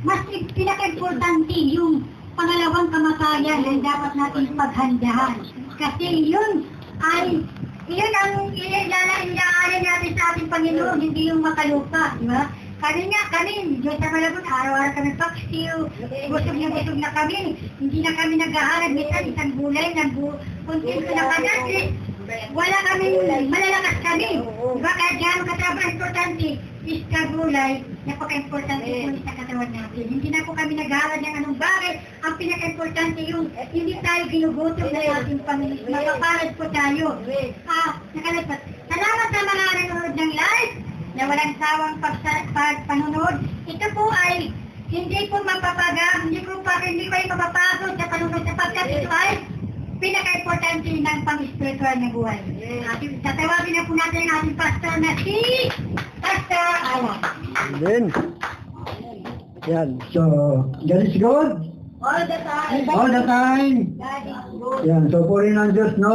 mas pinaka-importante yung pangalawang kamatayan na dapat natin paghandahan. Kasi yun ang ilalaanan natin sa ating Panginoon, hindi yung makalupa, di ba? Kami, Diyos na malabot, araw-araw kami paksiw, busog na kami, hindi na kami nag-aaral, minsan isang gulay, kuntinto na kami, wala kami, malalakas kami. Diba? Kaya dyan katrabaho, importante, is kagulay, napaka-importante po sa katawan natin. Hindi na po kami nag-aaral ng anong bagay, ang pinaka-importante yung hindi tayo ginugutom ng ating Panginoon, mapapalad po tayo. Nakalipat. Salamat sa mga nanonood ng live, na walang sawang pagpanonood. Ito po ay hindi po mapapagam, hindi kayo mapapagod sa panunod sapagkat ito ay pinaka-importante ng pang-spiritual na buhay. Tatawagin na po natin ang ating pastor na si Pastor Alan. Then, yan. So, God is good. All the time. All the time. God is good. Yan. So, puri ng Diyos, no?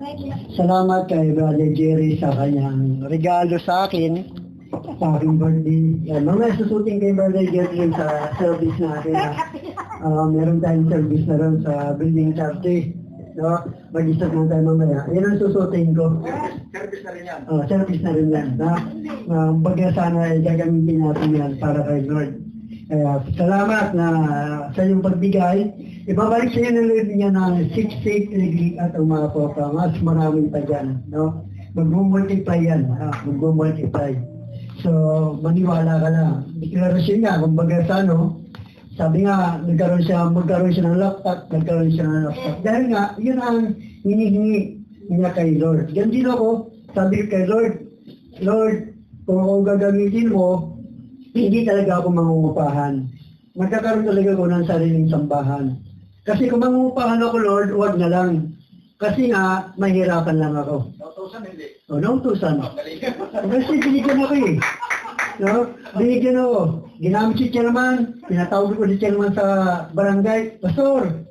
At salamat kay Brother Jerry sa kanyang regalo sa akin. Sa aking birthday. Yan. Mamaya susutin kay Brother Jerry sa service natin. Meron tayong service na rin sa building 30. No? Mag-isap na tayo mamaya. Yan ang susutin ko. Service na rin yan. Service na rin yan. Bagay sana ay gagamitin natin yan para kay Lord. Kaya salamat na sa iyong pagbigay. Ibabalik sa iyo ng Lord niya ng 6 at umapo ka. Mas maraming pa dyan. No? Mag-multiply yan. Mag-multiply. So, maniwala ka na. Deklarasyon niya, kumbaga sa sabi nga, magkaroon siya ng laptop. Dahil nga, yun ang hinihingi niya kay Lord. Yan din ako, sabi kay Lord, kung ako gagamitin mo, hindi talaga ako mangungupahan. Magkakaroon talaga ako ng sariling sambahan. Kasi kung mangungupahan ako, Lord, huwag na lang. Kasi nga, mahirapan lang ako. Nautusan hindi. Nautusan. Kasi binigyan ako eh. No? Binigyan ako. Ginamit si chairman. Pinatawag ko si chairman sa barangay. Pastor,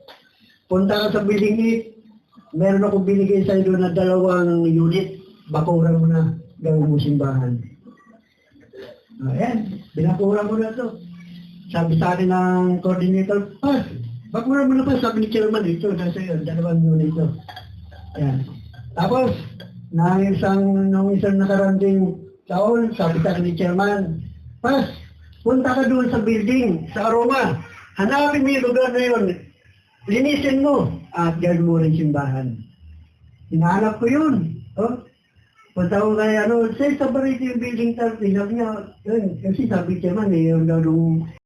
punta ka sa building 8. Meron akong binigay sa iyo na 2 unit. Bakuran mo na. Gawin mo simbahan. Ayan. Binakuran mo na to. Sabi sa akin ng coordinator, bakuran mo na pa. Sabi ni chairman dito. Nasa iyo. 2 unit to. Ayan. Tapos, nung isang nakaranding taon, sabi sa akin ni chairman, punta ka doon sa building, sa Aroma. Hanapin mo yung lugar na yun. Linisin mo. At gawin mo rin simbahan. Hinahanap ko yun. Punta ko kaya, sa barito yung building 30. Sabi niya, yun. Kasi sabi chairman, yung